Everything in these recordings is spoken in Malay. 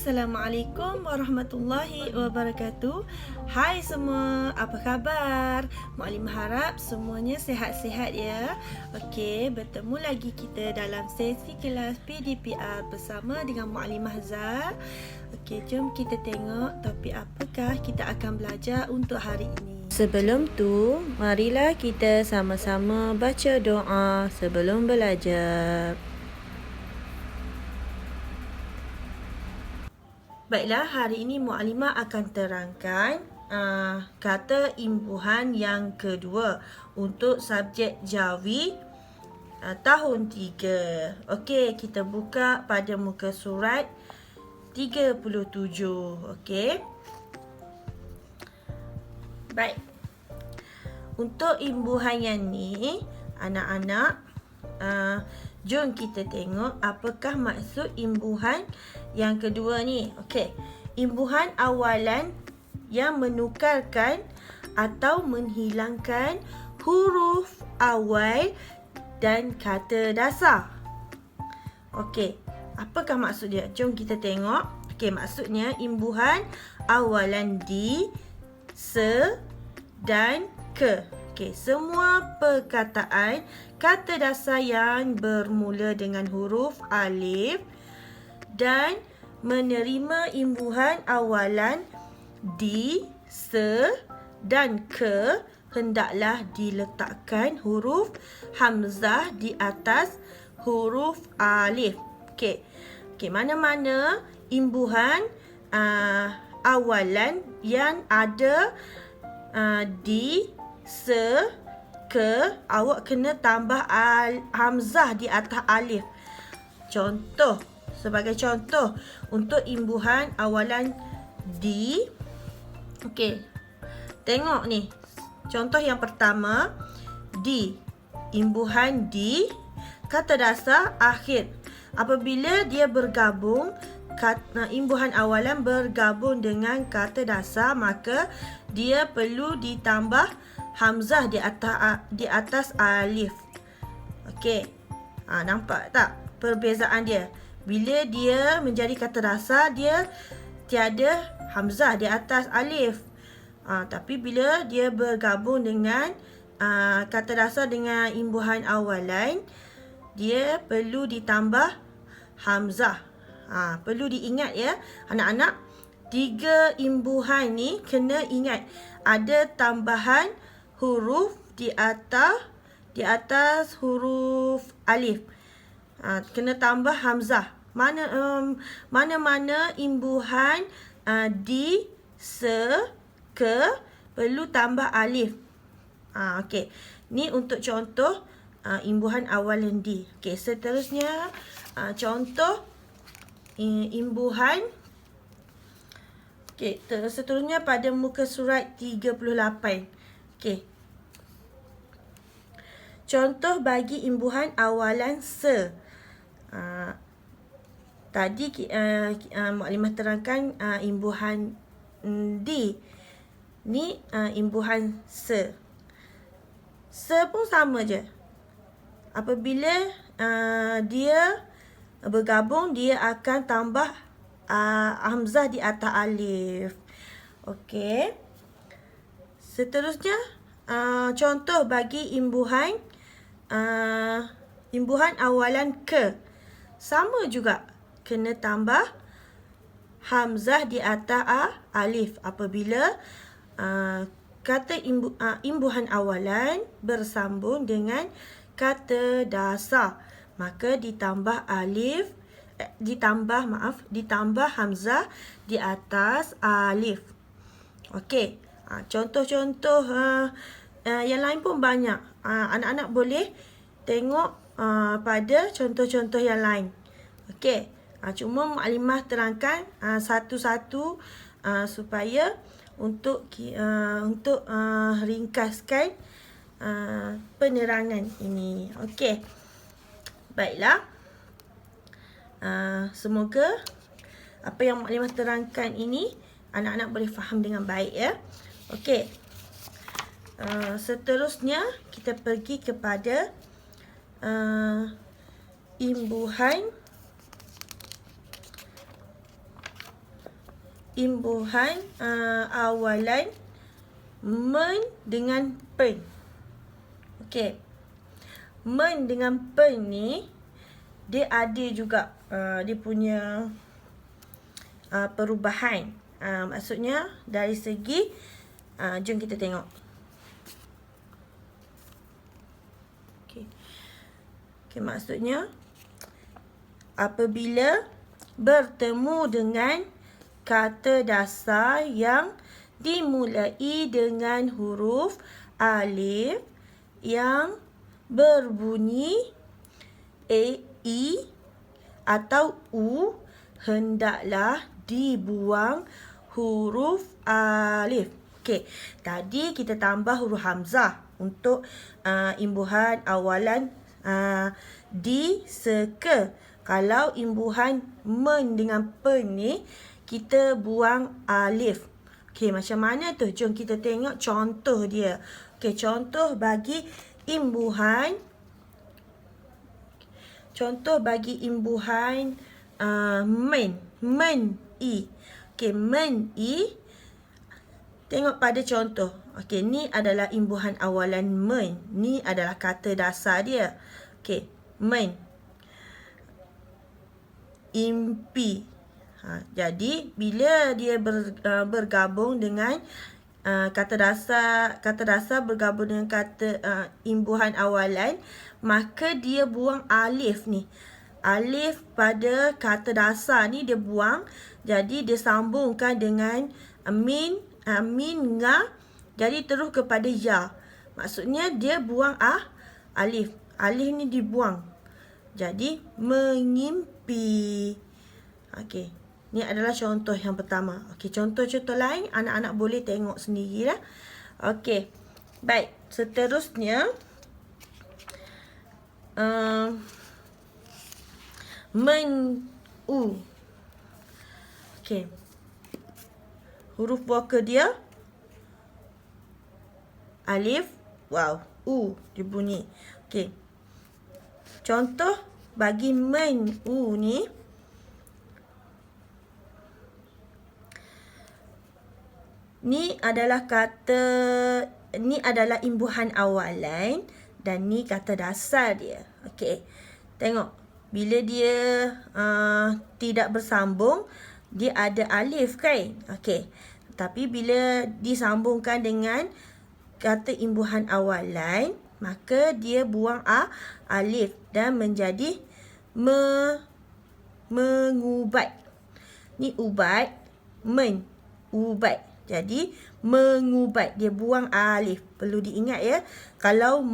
Assalamualaikum warahmatullahi wabarakatuh. Hai semua, apa khabar? Muklimah harap semuanya sihat-sihat ya. Okey, bertemu lagi kita dalam sesi kelas PDPR bersama dengan Muklimah Zah. Okey, jom kita tengok topik apakah kita akan belajar untuk hari ini. Sebelum tu, marilah kita sama-sama baca doa sebelum belajar. Baiklah, hari ini Muklimah akan terangkan kata imbuhan yang kedua untuk subjek Jawi tahun 3. Okey, kita buka pada muka surat 37. Okey. Baik. Untuk imbuhan yang ni, anak-anak, jom kita tengok apakah maksud imbuhan yang kedua ni. Okey. Imbuhan awalan yang menukarkan atau menghilangkan huruf awal dan kata dasar. Okey. Apakah maksud dia? Jom kita tengok. Okey, maksudnya imbuhan awalan di, se dan ke. Okey, semua perkataan kata dasar yang bermula dengan huruf alif dan menerima imbuhan awalan di, se dan ke hendaklah diletakkan huruf hamzah di atas huruf alif. Okey. Okey, mana-mana imbuhan awalan yang ada di, se, ke, awak kena tambah hamzah di atas alif. Contoh, sebagai contoh untuk imbuhan awalan di. Okey. Tengok ni. Contoh yang pertama, di. Imbuhan di, kata dasar akhir. Apabila dia bergabung, imbuhan awalan bergabung dengan kata dasar, maka dia perlu ditambah hamzah di atas alif. Okey. Nampak tak perbezaan dia? Bila dia menjadi kata dasar, dia tiada hamzah di atas alif. Tapi bila dia bergabung dengan kata dasar dengan imbuhan awalan, dia perlu ditambah hamzah. Perlu diingat ya, anak-anak. 3 imbuhan ni kena ingat ada tambahan huruf di atas huruf alif. Kena tambah hamzah. Mana-mana imbuhan di, se, ke perlu tambah alif. Okey. Ni untuk contoh imbuhan awalan di. Okey, seterusnya contoh imbuhan. Okey, seterusnya pada muka surat 38. Okey. Contoh bagi imbuhan awalan se. Tadi Muklimah terangkan imbuhan di. Ni imbuhan se. Se pun sama je. Apabila dia bergabung, dia akan tambah hamzah di atas alif. Okey. Seterusnya contoh bagi imbuhan awalan ke. Sama juga, kena tambah hamzah di atas alif apabila kata imbuhan awalan bersambung dengan kata dasar, maka ditambah hamzah di atas alif. Okey. Contoh-contoh yang lain pun banyak. Anak-anak boleh tengok pada contoh-contoh yang lain. Okey. Cuma Muklimah terangkan satu-satu supaya untuk ringkaskan penerangan ini. Okey. Baiklah. Semoga apa yang Muklimah terangkan ini anak-anak boleh faham dengan baik ya. Okey. Seterusnya kita pergi kepada imbuhan imbuhan awalan men dengan pen. Okey. Men dengan pen ni dia ada juga dia punya perubahan. Maksudnya dari segi jom kita tengok. Okey, maksudnya apabila bertemu dengan kata dasar yang dimulai dengan huruf alif yang berbunyi A, I atau U, hendaklah dibuang huruf alif. Okey, tadi kita tambah huruf hamzah untuk imbuhan awalan di seka. Kalau imbuhan men dengan pen ni, kita buang alif. Okey, macam mana tu? Jom kita tengok contoh dia. Okey, contoh bagi imbuhan men. Men i. Okey, men i. Tengok pada contoh. Okey, ni adalah imbuhan awalan men. Ni adalah kata dasar dia. Okey, men. Impi. Jadi bila dia bergabung dengan kata dasar bergabung dengan kata imbuhan awalan, maka dia buang alif ni. Alif pada kata dasar ni dia buang, jadi dia sambungkan dengan min nga, jadi terus kepada ya. Maksudnya dia buang alif. Alif ni dibuang. Jadi mengimpi. Okey. Ni adalah contoh yang pertama. Okey, contoh-contoh lain anak-anak boleh tengok sendirilah. Okey. Baik, seterusnya men-u. Okey. Huruf vocal dia alif, waw, u dia bunyi. Okey. Contoh bagi men-u ni, ni adalah imbuhan awalan dan ni kata dasar dia. Okey. Tengok. Bila dia tidak bersambung, dia ada alif kan? Okey. Tapi bila disambungkan dengan kata imbuhan awalan, maka dia buang alif dan menjadi mengubat. Ni ubat, men, ubat. Jadi mengubat, dia buang alif. Perlu diingat ya. Kalau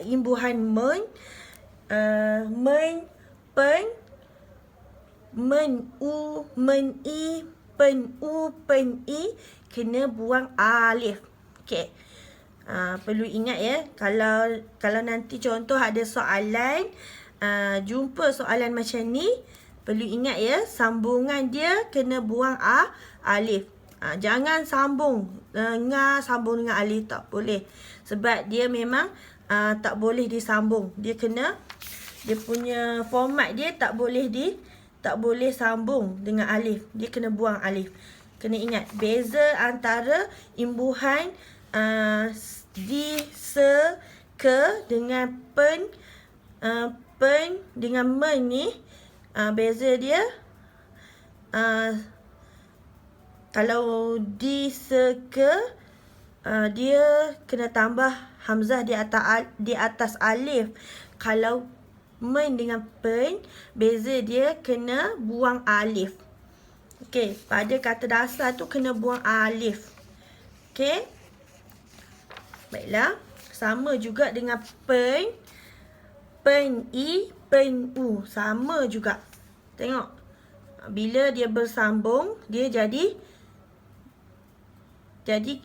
imbuhan men, pen, men-u, men-i, pen-u, pen-i, kena buang alif. Okey. Perlu ingat ya. Kalau nanti contoh ada soalan, jumpa soalan macam ni, perlu ingat ya, sambungan dia kena buang alif. Jangan sambung nga sambung dengan alif, tak boleh. Sebab dia memang tak boleh disambung. Dia punya format dia tak boleh sambung dengan alif. Dia kena buang alif. Kena ingat beza antara imbuhan di, se, ke dengan pen dengan men ni. Beza dia kalau di, se, ke, dia kena tambah hamzah di atas alif. Kalau men dengan pen, beza dia kena buang alif. Okey, pada kata dasar tu kena buang alif. Okey. Baiklah, sama juga dengan pen, pen-i, pen-u, sama juga. Tengok. Bila dia bersambung, dia jadi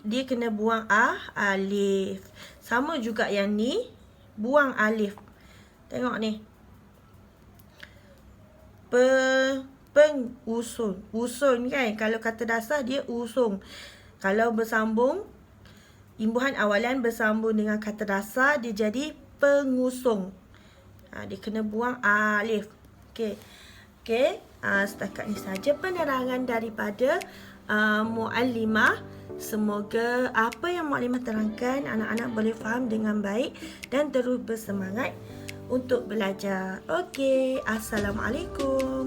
dia kena buang alif. Sama juga yang ni, buang alif. Tengok ni. Pengusun. Usun kan? Kalau kata dasar dia usung. Kalau bersambung, imbuhan awalan bersambung dengan kata dasar, dia jadi pengusung. Dia kena buang alif. Okey. Okey. Setakat ini saja penerangan daripada Muallimah. Semoga apa yang Muallimah terangkan anak-anak boleh faham dengan baik dan terus bersemangat untuk belajar. Okey, Assalamualaikum.